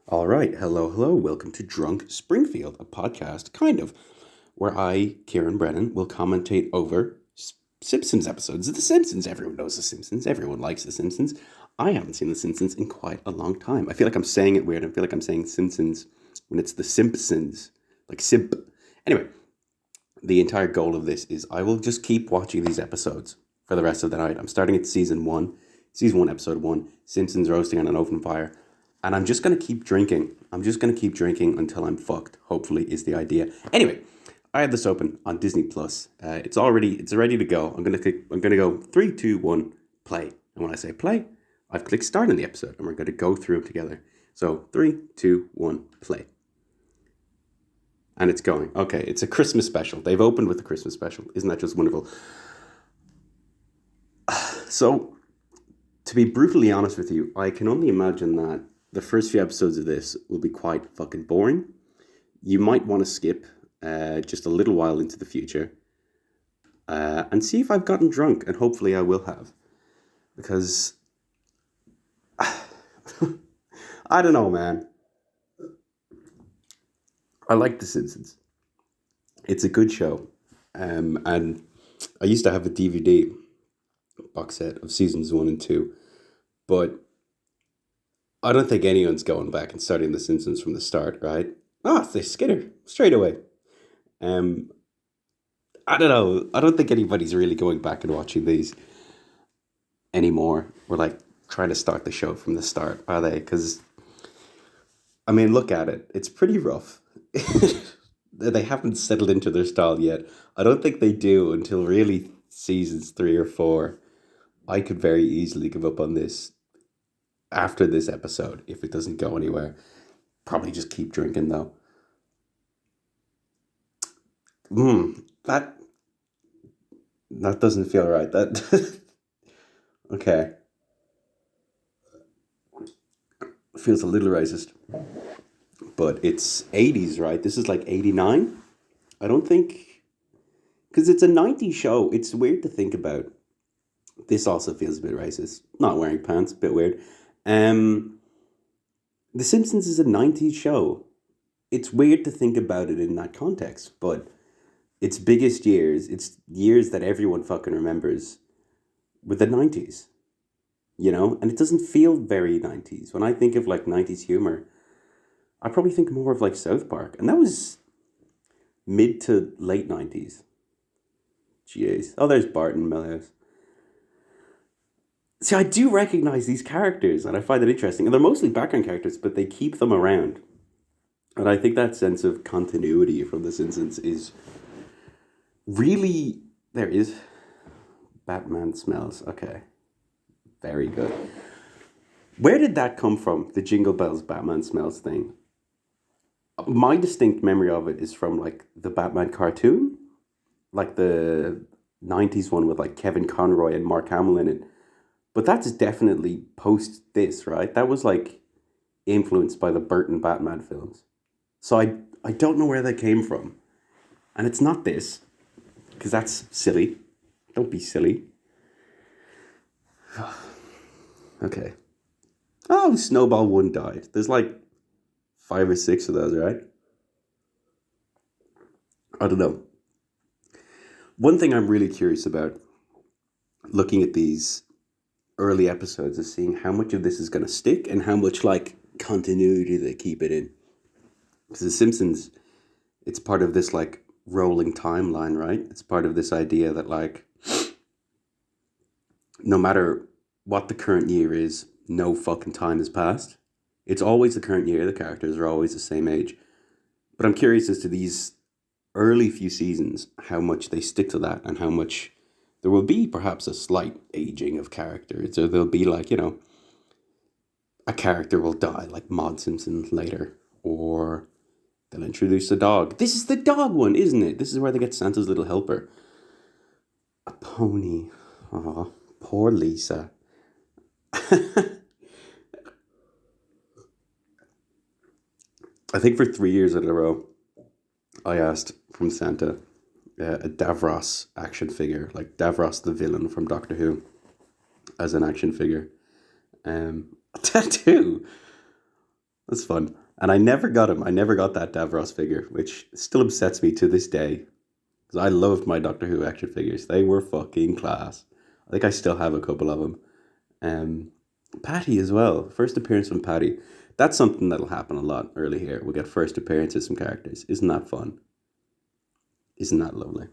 All right, hello. Welcome to Drunk Springfield, a podcast, kind of, where I, Kieran Brennan, will commentate over Simpsons episodes. The Simpsons, everyone knows The Simpsons, everyone likes The Simpsons. I haven't seen The Simpsons in quite a long time. I feel like I'm saying it weird. I feel like I'm saying Simpsons when it's The Simpsons, like simp. Anyway, the entire goal of this is I will just keep watching these episodes for the rest of the night. I'm starting at season one, episode one, Simpsons roasting on an open fire. And I'm just going to keep drinking. I'm just going to keep drinking until I'm fucked, hopefully, is the idea. Anyway, I had this open on Disney Plus. It's ready to go. I'm gonna go 3, 2, 1, play. And when I say play, I've clicked start in the episode and we're gonna go through them together. So 3, 2, 1, play. And it's going. Okay, it's a Christmas special. They've opened with a Christmas special. Isn't that just wonderful? So, to be brutally honest with you, I can only imagine that the first few episodes of this will be quite fucking boring. You might want to skip just a little while into the future and see if I've gotten drunk, and hopefully I will have. Because, I don't know, man. I like The Simpsons. It's a good show. And I used to have a DVD box set of seasons 1 and 2, but I don't think anyone's going back and starting The Simpsons from the start, right? Ah, they Skinner straight away. Um, I don't know. I don't think anybody's really going back and watching these anymore. We're like trying to start the show from the start, are they? Because I mean, look at it. It's pretty rough. They haven't settled into their style yet. I don't think they do until really seasons 3 or 4. I could very easily give up on this after this episode if it doesn't go anywhere. Probably just keep drinking though. That doesn't feel right. That okay. Feels a little racist. But it's 80s, right? This is like 89. I don't think because it's a 90s show. It's weird to think about. This also feels a bit racist. Not wearing pants, a bit weird. Um The Simpsons is a 90s show. It's weird to think about it in that context, but its biggest years, it's years that everyone fucking remembers, with the 90s, you know? And it doesn't feel very 90s. When I think of like 90s humor, I probably think more of like South Park. And that was mid to late 90s. Jeez. Oh, there's Bart and Milhouse. See, I do recognize these characters and I find it interesting. And they're mostly background characters, but they keep them around. And I think that sense of continuity from The Simpsons is really. There is. Batman smells. Okay. Very good. Where did that come from? The Jingle Bells Batman smells thing. My distinct memory of it is from like the Batman cartoon, like the 90s one with like Kevin Conroy and Mark Hamill in it. But that's definitely post this, right? That was like influenced by the Burton Batman films. So I don't know where that came from. And it's not this, because that's silly. Don't be silly. Okay. Oh, Snowball 1 died. There's like 5 or 6 of those, right? I don't know. One thing I'm really curious about looking at these early episodes is seeing how much of this is going to stick and how much like continuity they keep it in. Because The Simpsons, it's part of this like rolling timeline, right? It's part of this idea that like no matter what the current year is, no fucking time has passed. It's always the current year. The characters are always the same age. But I'm curious as to these early few seasons, how much they stick to that and how much there will be perhaps a slight aging of characters. Or there'll be like, a character will die, like Maud Simpson later. Or they'll introduce a dog. This is the dog one, isn't it? This is where they get Santa's little helper. A pony. Oh, poor Lisa. I think for 3 years in a row, I asked from Santa a Davros action figure, like Davros the villain from Doctor Who, as an action figure. A tattoo. was fun. And I never got him. I never got that Davros figure, which still upsets me to this day. Because I loved my Doctor Who action figures. They were fucking class. I think I still have a couple of them. Um, Patty as well. First appearance from Patty. That's something that'll happen a lot early here. We'll get first appearances from characters. Isn't that fun? Isn't that lovely?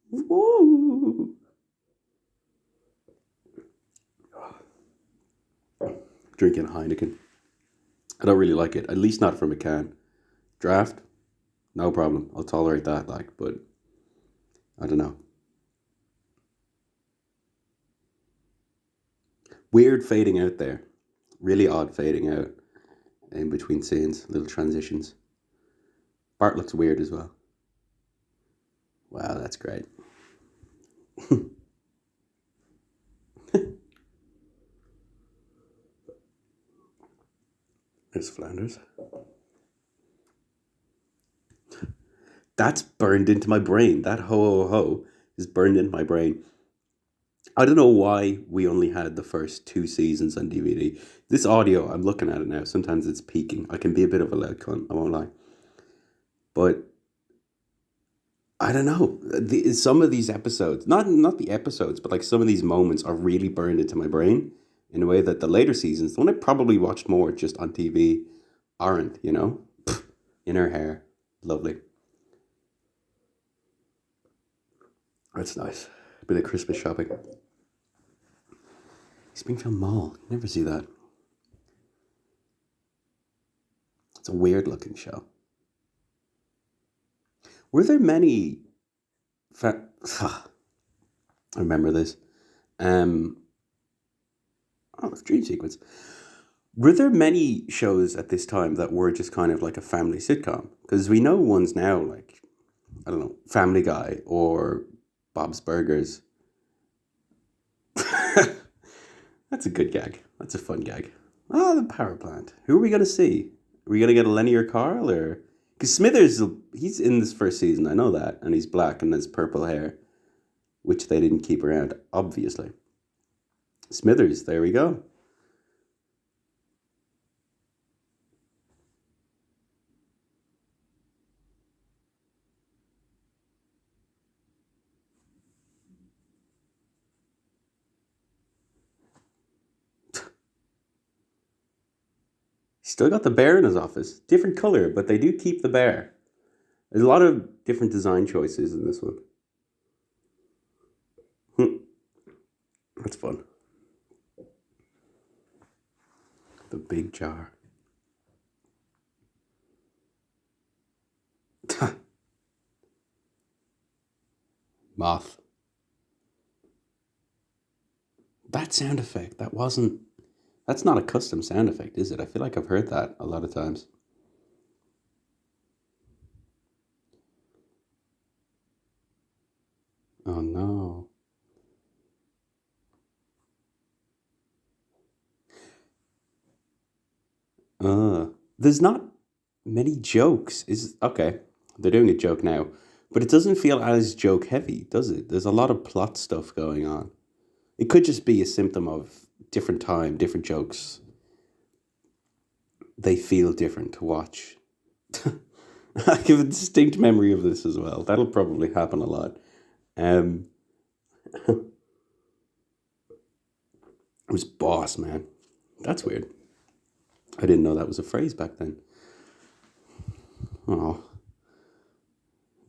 Woo! Drinking Heineken. I don't really like it. At least not from a can. Draft? No problem. I'll tolerate that, but I don't know. Weird fading out there. Really odd fading out in between scenes. Little transitions. Bart looks weird as well. Wow, that's great. There's Flanders. That's burned into my brain. That ho ho ho is burned into my brain. I don't know why we only had the first two seasons on DVD. This audio, I'm looking at it now. Sometimes it's peaking. I can be a bit of a loud cunt, I won't lie. But I don't know. Some of these episodes, not the episodes, but like some of these moments are really burned into my brain in a way that the later seasons, the one I probably watched more just on TV, aren't, you know? In her hair. Lovely. That's nice. A bit of Christmas shopping. Springfield Mall. Never see that. It's a weird looking show. Were there many... I remember this. It's Dream Sequence. Were there many shows at this time that were just kind of like a family sitcom? Because we know ones now like, I don't know, Family Guy or Bob's Burgers. That's a good gag. That's a fun gag. The power plant. Who are we going to see? Are we going to get a Lenny or Carl? Or because Smithers, he's in this first season, I know that. And he's black and has purple hair, which they didn't keep around, obviously. Smithers, there we go. Still got the bear in his office. Different color, but they do keep the bear. There's a lot of different design choices in this one. That's fun. The big jar. Moth. That sound effect, that's not a custom sound effect, is it? I feel like I've heard that a lot of times. Oh no. There's not many jokes. Is okay. They're doing a joke now, but it doesn't feel as joke heavy, does it? There's a lot of plot stuff going on. It could just be a symptom of different time, different jokes. They feel different to watch. I have a distinct memory of this as well. That'll probably happen a lot. Um, it was boss, man. That's weird. I didn't know that was a phrase back then. Oh.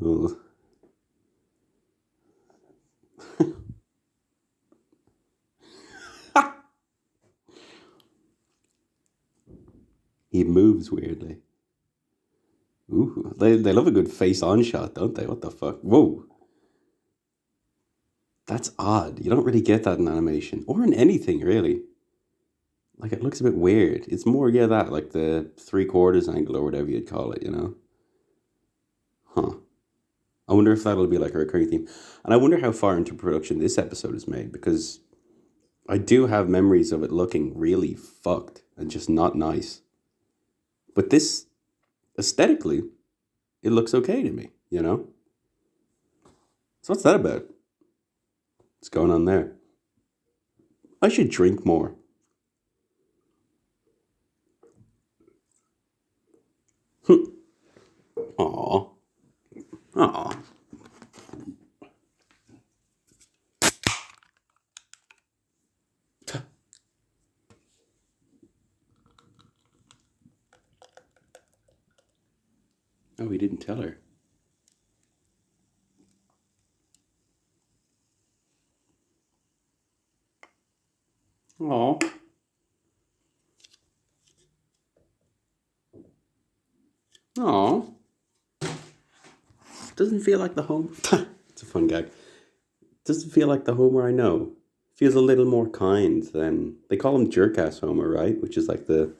Ugh. He moves weirdly. Ooh, they love a good face-on shot, don't they? What the fuck? Whoa. That's odd. You don't really get that in animation. Or in anything, really. Like, it looks a bit weird. It's more, yeah, that, like the 3/4 angle or whatever you'd call it, you know? Huh. I wonder if that'll be like a recurring theme. And I wonder how far into production this episode is made, because I do have memories of it looking really fucked and just not nice. But this, aesthetically, it looks okay to me, you know? So what's that about? What's going on there? I should drink more. Aw. Aw. Oh, he didn't tell her. Aw. Aw. Doesn't feel like the home. It's a fun gag. Doesn't feel like the Homer I know. Feels a little more kind than they call him jerkass Homer, right? Which is like the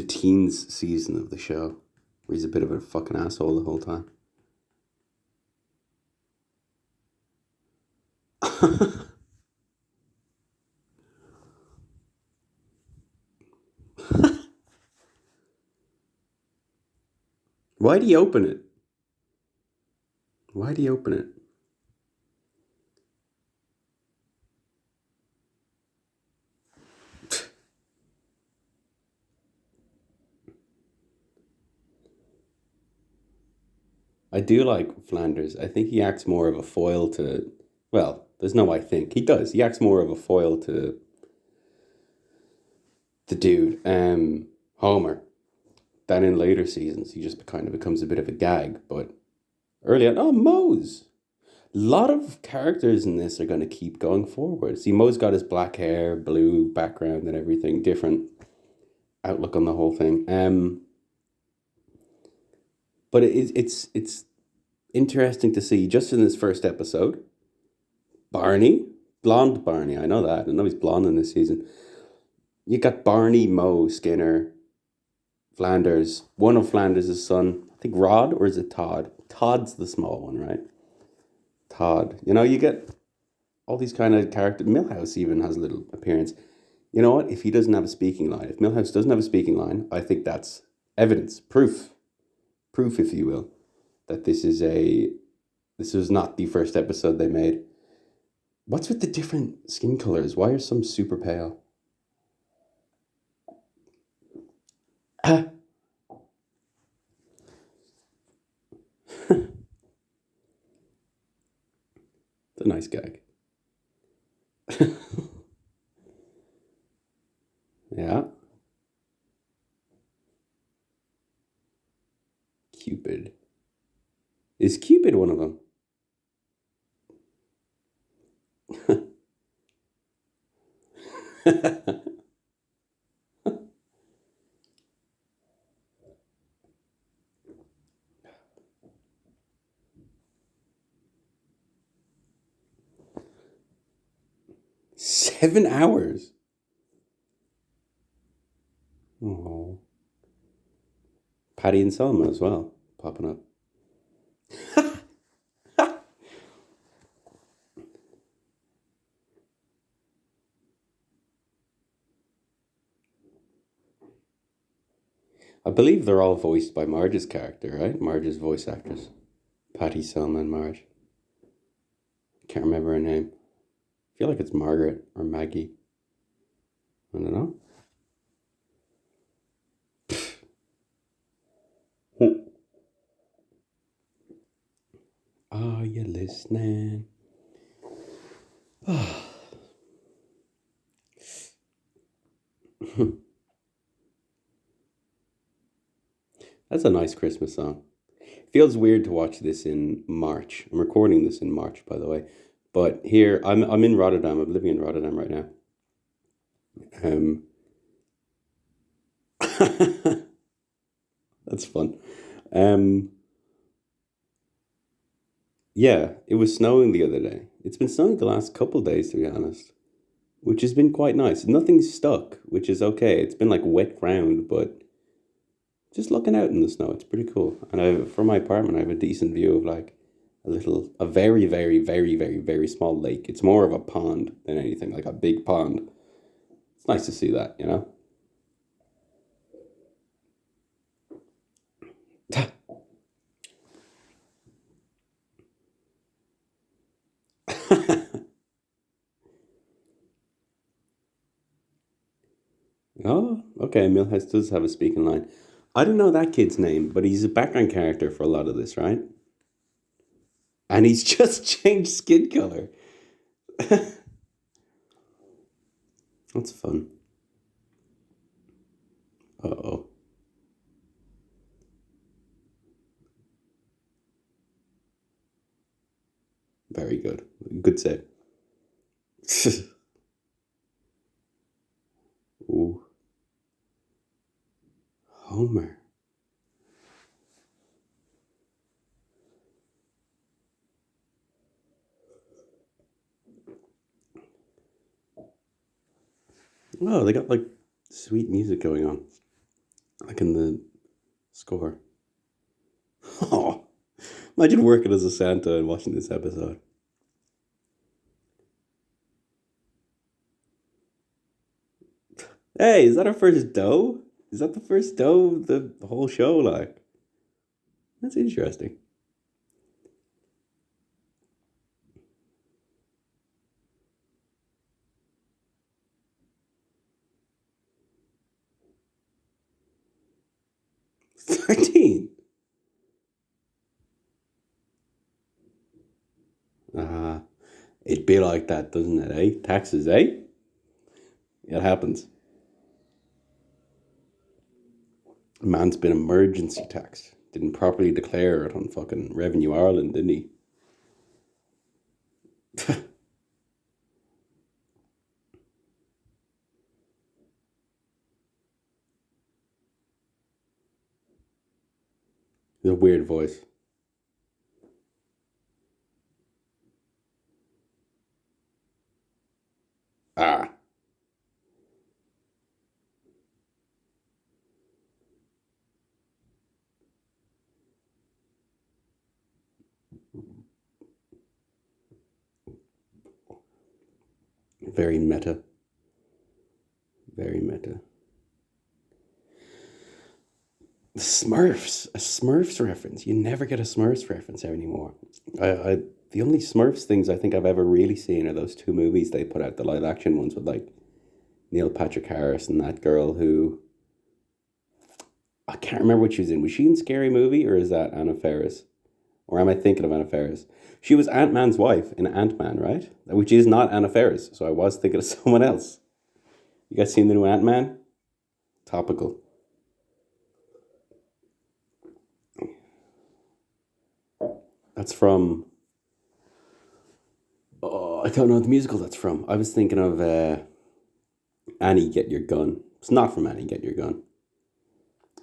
teens season of the show, where he's a bit of a fucking asshole the whole time. Why'd he open it? Why'd he open it? I do like Flanders. I think he acts more of a foil to. Well, there's no I think. He does. He acts more of a foil to the dude, Homer. Than in later seasons. He just kind of becomes a bit of a gag. But early on, oh, Mose. A lot of characters in this are going to keep going forward. See, Mo's got his black hair, blue background, and everything. Different outlook on the whole thing. But it's interesting to see just in this first episode. Barney, blonde Barney. I know that. I know he's blonde in this season. You got Barney, Mo, Skinner, Flanders. One of Flanders' son. I think Rod, or is it Todd? Todd's the small one, right? Todd. You know, you get all these kind of characters. Milhouse even has a little appearance. You know what? If he doesn't have a speaking line, if Milhouse doesn't have a speaking line, I think that's evidence, proof, if you will, that this was not the first episode they made. What's with the different skin colors? Why are some super pale? It's a nice gag. Yeah. Cupid. Is Cupid one of them? 7 hours. Oh. Patty and Selma as well, popping up. I believe they're all voiced by Marge's character, right? Marge's voice actress. Patty, Selma, and Marge. Can't remember her name. I feel like it's Margaret or Maggie. I don't know. Are you listening? That's a nice Christmas song. Feels weird to watch this in March. I'm recording this in March, by the way. But here, I'm in Rotterdam. I'm living in Rotterdam right now. Um, that's fun. Um, yeah, it was snowing the other day. It's been snowing the last couple days, to be honest, which has been quite nice. Nothing's stuck, which is okay. It's been like wet ground, but just looking out in the snow, it's pretty cool. And from my apartment, I have a decent view of like a very, very, very, very, very small lake. It's more of a pond than anything, like a big pond. It's nice to see that, you know? Oh, okay. Milhouse does have a speaking line. I don't know that kid's name, but he's a background character for a lot of this, right? And he's just changed skin color. That's fun. Uh oh. Very good. Good save. Ooh. Homer. Oh, they got like sweet music going on, like in the score. Oh, imagine working as a Santa and watching this episode. Hey, is that our first dough? Is that the first dough of the whole show? Like, that's interesting. 13. Ah, it'd be like that, doesn't it, eh? Taxes, eh? It happens. Man's been emergency taxed. Didn't properly declare it on fucking Revenue Ireland, didn't he? A weird voice. Ah, very meta. Very meta. The Smurfs, a Smurfs reference. You never get a Smurfs reference anymore. The only Smurfs things I think I've ever really seen are those two movies they put out, the live action ones with like Neil Patrick Harris and that girl who I can't remember what she was in. Was she in Scary Movie or is that Anna Faris? Or am I thinking of Anna Faris? She was Ant Man's wife in Ant Man, right? Which is not Anna Faris. So I was thinking of someone else. You guys seen the new Ant Man? Topical. That's from. Oh, I don't know the musical that's from. I was thinking of Annie Get Your Gun. It's not from Annie Get Your Gun.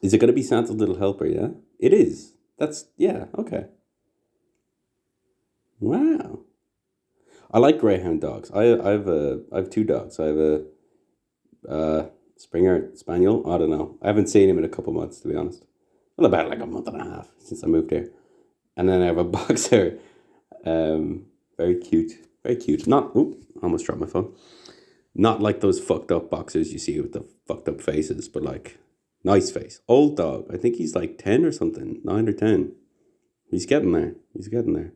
Is it going to be Santa's Little Helper? Yeah, it is. That's yeah. Okay. Wow. I like greyhound dogs. I have two dogs. I have a Springer Spaniel. I don't know. I haven't seen him in a couple months to be honest. Well, about like a month and a half since I moved here. And then I have a boxer. Very cute. Very cute. Not. Oop, almost dropped my phone. Not like those fucked up boxers you see with the fucked up faces, but like nice face. Old dog. I think he's like 10 or something. 9 or 10. He's getting there. He's getting there.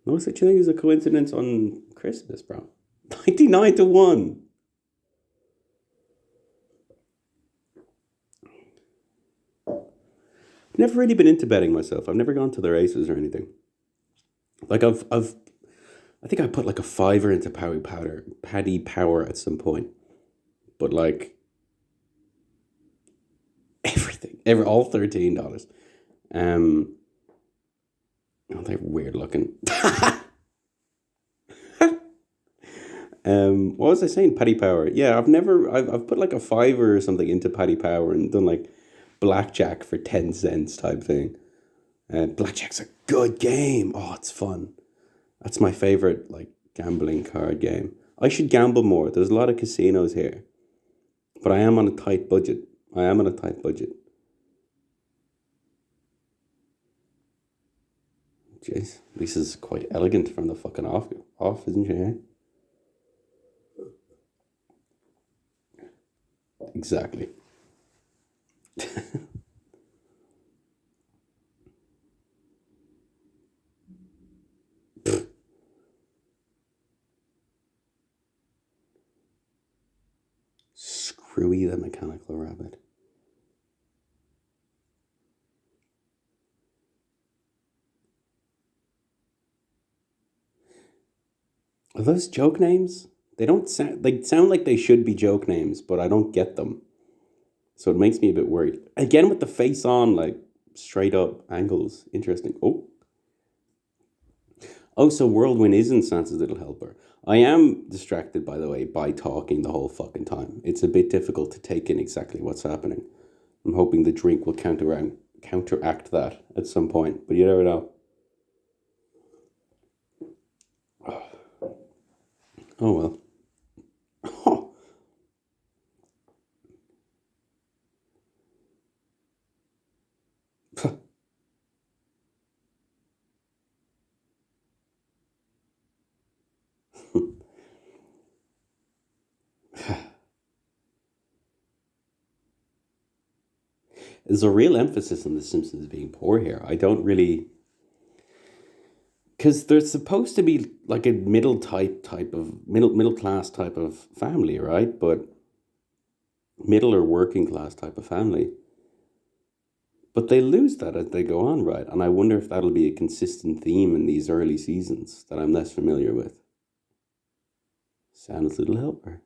No such thing as a coincidence on Christmas, bro. 99 to 1. Never really been into betting myself. I've never gone to the races or anything. Like I think I put like a fiver into Paddy Power at some point. But like everything, all $13. Um, oh, they're weird looking. What was I saying? Paddy Power. Yeah, I've put like a fiver or something into Paddy Power and done like blackjack for 10 cents type thing. And blackjack's a good game. Oh, it's fun. That's my favorite like gambling card game. I should gamble more. There's a lot of casinos here, but I am on a tight budget. I am on a tight budget. Jeez, Lisa's quite elegant from the fucking off, isn't she? Eh? Exactly. Cruey the Mechanical Rabbit. Are those joke names? They don't sound, they sound like they should be joke names, but I don't get them. So it makes me a bit worried. Again with the face on, like straight up angles. Interesting. Oh, so Whirlwind isn't Santa's little helper. I am distracted, by the way, by talking the whole fucking time. It's a bit difficult to take in exactly what's happening. I'm hoping the drink will counteract that at some point, but you never know. Oh well. There's a real emphasis on The Simpsons being poor here. I don't really, because they're supposed to be like a middle class type of family, right? But middle or working class type of family. But they lose that as they go on, right? And I wonder if that'll be a consistent theme in these early seasons that I'm less familiar with. Santa's little helper.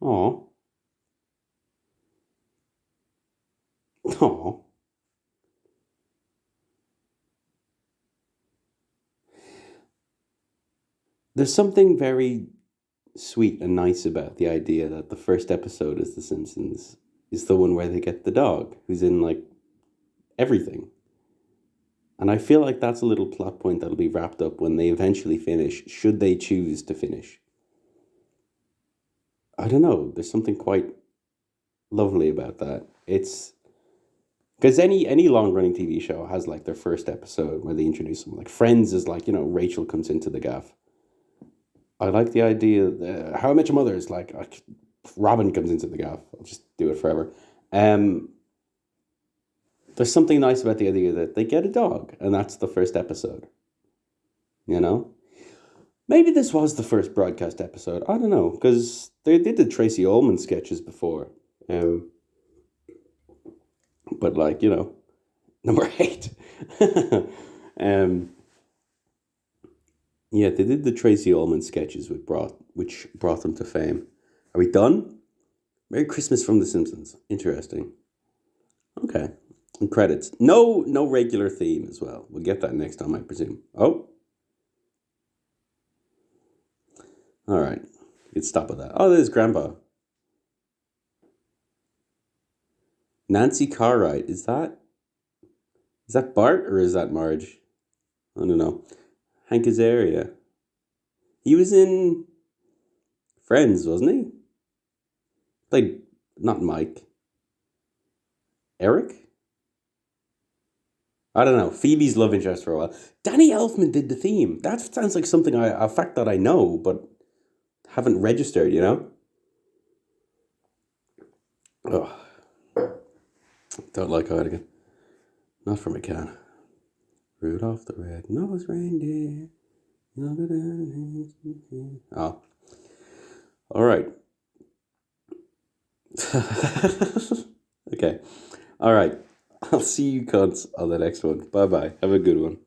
Aw. Aw. There's something very sweet and nice about the idea that the first episode is The Simpsons is the one where they get the dog, who's in like everything. And I feel like that's a little plot point that'll be wrapped up when they eventually finish, should they choose to finish. I don't know. There's something quite lovely about that. It's because any long running TV show has like their first episode where they introduce them. Like Friends is like, Rachel comes into the gaff. I like the idea that How I Met Your Mother is like Robin comes into the gaff. I'll just do it forever. There's something nice about the idea that they get a dog and that's the first episode. You know? Maybe this was the first broadcast episode. I don't know, because they did the Tracy Ullman sketches before. But like, number 8. Yeah, they did the Tracy Ullman sketches which brought them to fame. Are we done? Merry Christmas from The Simpsons. Interesting. Okay. And credits. No regular theme as well. We'll get that next time, I presume. Oh. All right. Let's stop with that. Oh, there's Grandpa. Nancy Cartwright. Is that Bart or is that Marge? I don't know. Hank Azaria. He was in Friends, wasn't he? Like, not Mike. Eric? I don't know. Phoebe's love interest for a while. Danny Elfman did the theme. That sounds like something a fact that I know, but haven't registered, Oh, don't like Cardigan. Not from a can. Rudolph the Red-Nosed Reindeer. Oh. All right. Okay. All right. I'll see you cunts on the next one. Bye-bye. Have a good one.